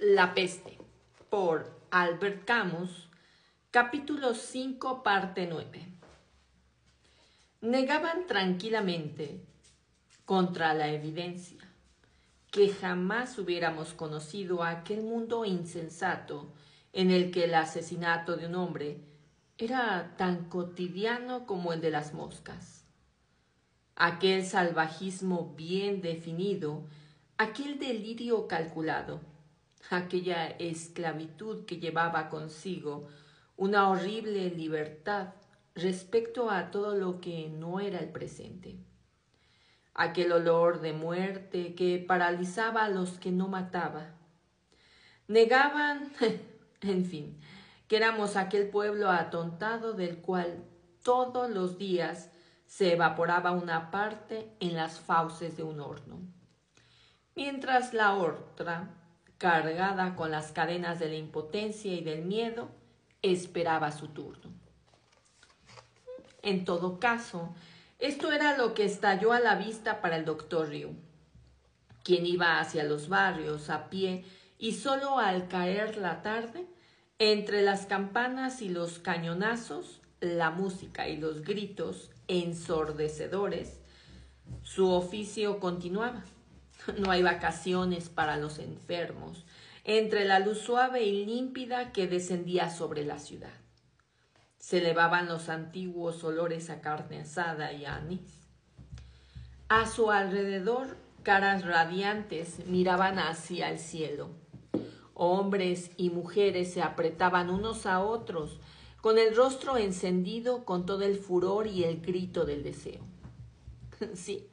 La peste, por Albert Camus, capítulo 5, parte 9. Negaban tranquilamente, contra la evidencia, que jamás hubiéramos conocido aquel mundo insensato en el que el asesinato de un hombre era tan cotidiano como el de las moscas. Aquel salvajismo bien definido, aquel delirio calculado, aquella esclavitud que llevaba consigo una horrible libertad respecto a todo lo que no era el presente. Aquel olor de muerte que paralizaba a los que no mataba. Negaban, en fin, que éramos aquel pueblo atontado del cual todos los días se evaporaba una parte en las fauces de un horno, mientras la otra, cargada con las cadenas de la impotencia y del miedo, esperaba su turno. En todo caso, esto era lo que estalló a la vista para el doctor Riou, quien iba hacia los barrios a pie y solo al caer la tarde, entre las campanas y los cañonazos, la música y los gritos ensordecedores, su oficio continuaba. No hay vacaciones para los enfermos, entre la luz suave y límpida que descendía sobre la ciudad. Se elevaban los antiguos olores a carne asada y a anís. A su alrededor, caras radiantes miraban hacia el cielo. Hombres y mujeres se apretaban unos a otros, con el rostro encendido con todo el furor y el grito del deseo. Sí,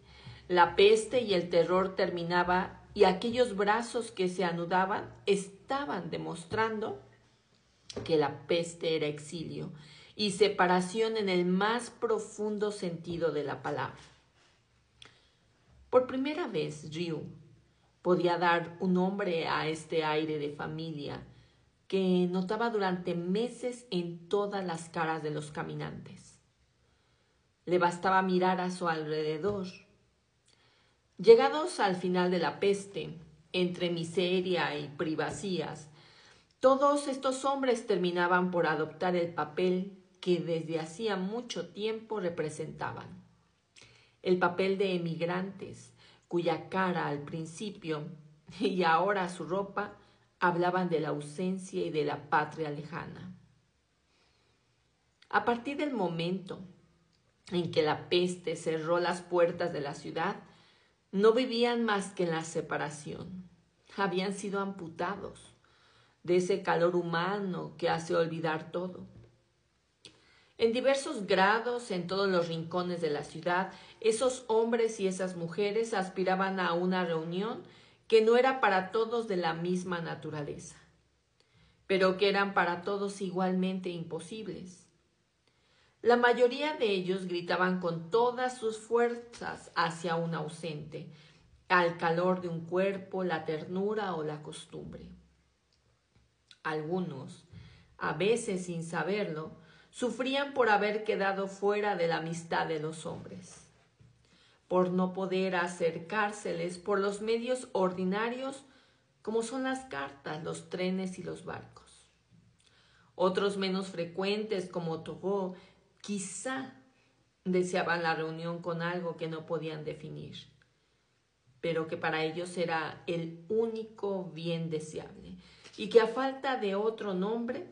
la peste y el terror terminaba y aquellos brazos que se anudaban estaban demostrando que la peste era exilio y separación en el más profundo sentido de la palabra. Por primera vez, Riou podía dar un nombre a este aire de familia que notaba durante meses en todas las caras de los caminantes. Le bastaba mirar a su alrededor. Llegados al final de la peste, entre miseria y privacidades, todos estos hombres terminaban por adoptar el papel que desde hacía mucho tiempo representaban. El papel de emigrantes, cuya cara al principio y ahora su ropa hablaban de la ausencia y de la patria lejana. A partir del momento en que la peste cerró las puertas de la ciudad, no vivían más que en la separación. Habían sido amputados de ese calor humano que hace olvidar todo. En diversos grados, en todos los rincones de la ciudad, esos hombres y esas mujeres aspiraban a una reunión que no era para todos de la misma naturaleza, pero que eran para todos igualmente imposibles. La mayoría de ellos gritaban con todas sus fuerzas hacia un ausente, al calor de un cuerpo, la ternura o la costumbre. Algunos, a veces sin saberlo, sufrían por haber quedado fuera de la amistad de los hombres, por no poder acercárseles por los medios ordinarios como son las cartas, los trenes y los barcos. Otros menos frecuentes, como Thoreau, quizá deseaban la reunión con algo que no podían definir, pero que para ellos era el único bien deseable, y que a falta de otro nombre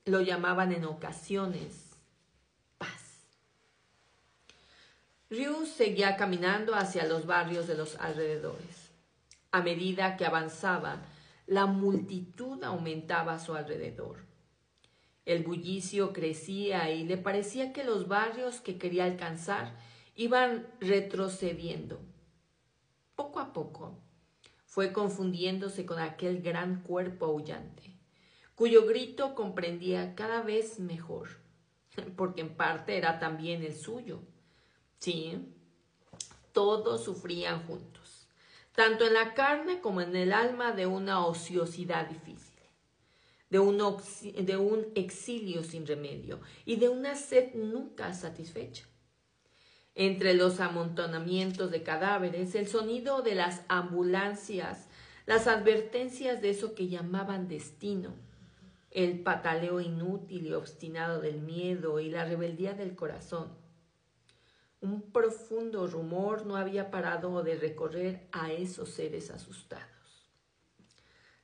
lo llamaban en ocasiones paz. Riou seguía caminando hacia los barrios de los alrededores. A medida que avanzaba, la multitud aumentaba a su alrededor. El bullicio crecía y le parecía que los barrios que quería alcanzar iban retrocediendo. Poco a poco fue confundiéndose con aquel gran cuerpo aullante, cuyo grito comprendía cada vez mejor, porque en parte era también el suyo. Sí, todos sufrían juntos, tanto en la carne como en el alma de una ociosidad difícil, de un exilio sin remedio y de una sed nunca satisfecha. Entre los amontonamientos de cadáveres, el sonido de las ambulancias, las advertencias de eso que llamaban destino, el pataleo inútil y obstinado del miedo y la rebeldía del corazón. Un profundo rumor no había parado de recorrer a esos seres asustados.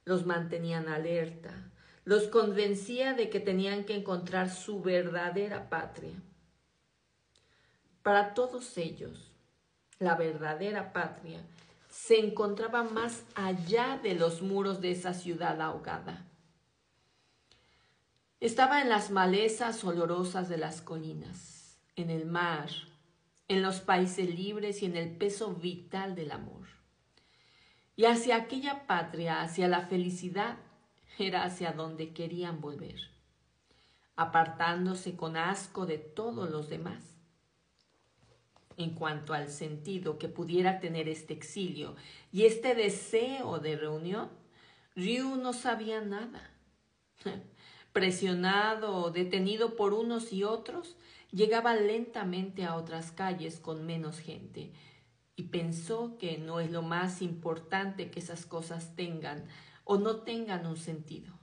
Los mantenían alerta, los convencía de que tenían que encontrar su verdadera patria. Para todos ellos, la verdadera patria se encontraba más allá de los muros de esa ciudad ahogada. Estaba en las malezas olorosas de las colinas, en el mar, en los países libres y en el peso vital del amor. Y hacia aquella patria, hacia la felicidad, era hacia donde querían volver, apartándose con asco de todos los demás. En cuanto al sentido que pudiera tener este exilio y este deseo de reunión, Ryu no sabía nada. Presionado o detenido por unos y otros, llegaba lentamente a otras calles con menos gente y pensó que no es lo más importante que esas cosas tengan o no tengan un sentido,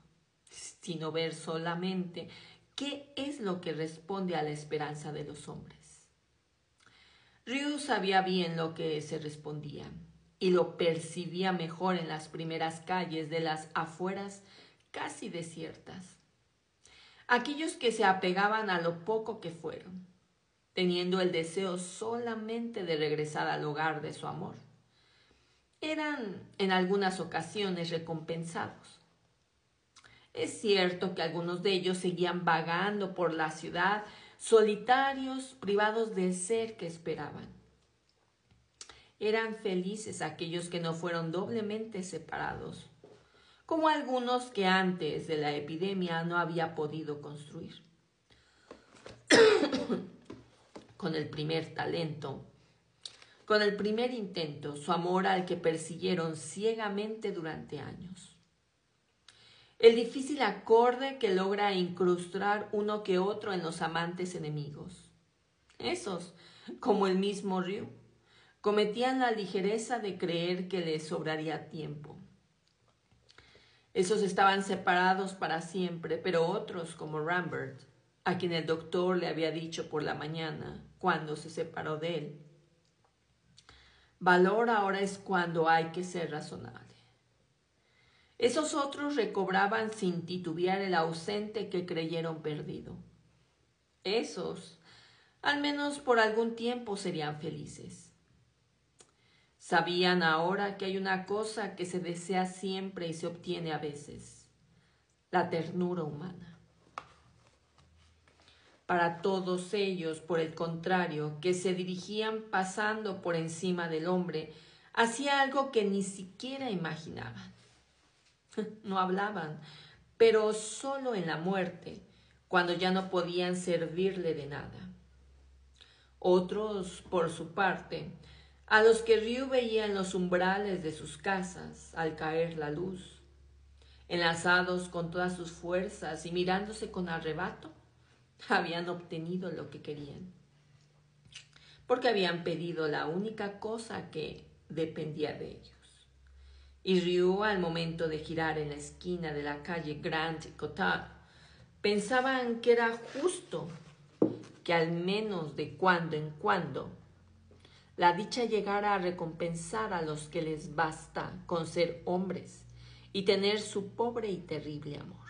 sino ver solamente qué es lo que responde a la esperanza de los hombres. Ryu sabía bien lo que se respondía y lo percibía mejor en las primeras calles de las afueras casi desiertas. Aquellos que se apegaban a lo poco que fueron, teniendo el deseo solamente de regresar al hogar de su amor, eran en algunas ocasiones recompensados. Es cierto que algunos de ellos seguían vagando por la ciudad, solitarios, privados del ser que esperaban. Eran felices aquellos que no fueron doblemente separados, como algunos que antes de la epidemia no había podido construir. Con el primer talento, con el primer intento, su amor al que persiguieron ciegamente durante años. El difícil acorde que logra incrustar uno que otro en los amantes enemigos. Esos, como el mismo Ryu, cometían la ligereza de creer que les sobraría tiempo. Esos estaban separados para siempre, pero otros, como Rambert, a quien el doctor le había dicho por la mañana, cuando se separó de él: valor ahora es cuando hay que ser razonable. Esos otros recobraban sin titubear el ausente que creyeron perdido. Esos, al menos por algún tiempo, serían felices. Sabían ahora que hay una cosa que se desea siempre y se obtiene a veces: la ternura humana. Para todos ellos, por el contrario, que se dirigían pasando por encima del hombre, hacía algo que ni siquiera imaginaban. No hablaban, pero solo en la muerte, cuando ya no podían servirle de nada. Otros, por su parte, a los que Ryu veía en los umbrales de sus casas al caer la luz, enlazados con todas sus fuerzas y mirándose con arrebato, habían obtenido lo que querían, porque habían pedido la única cosa que dependía de ellos. Y Ryu, al momento de girar en la esquina de la calle Grand Cotard, pensaban que era justo que al menos de cuando en cuando la dicha llegara a recompensar a los que les basta con ser hombres y tener su pobre y terrible amor.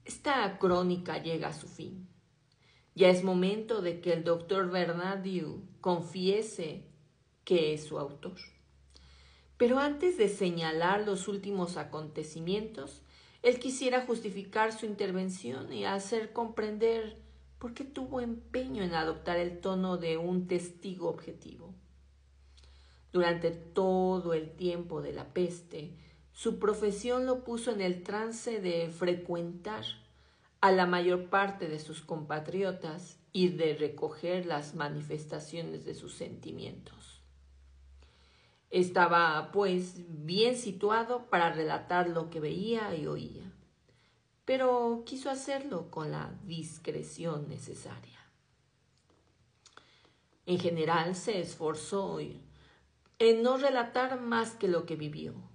Esta crónica llega a su fin. Ya es momento de que el doctor Bernard Ryu confiese que es su autor. Pero antes de señalar los últimos acontecimientos, él quisiera justificar su intervención y hacer comprender por qué tuvo empeño en adoptar el tono de un testigo objetivo. Durante todo el tiempo de la peste, su profesión lo puso en el trance de frecuentar a la mayor parte de sus compatriotas y de recoger las manifestaciones de sus sentimientos. Estaba, pues, bien situado para relatar lo que veía y oía, pero quiso hacerlo con la discreción necesaria. En general se esforzó en no relatar más que lo que vivió.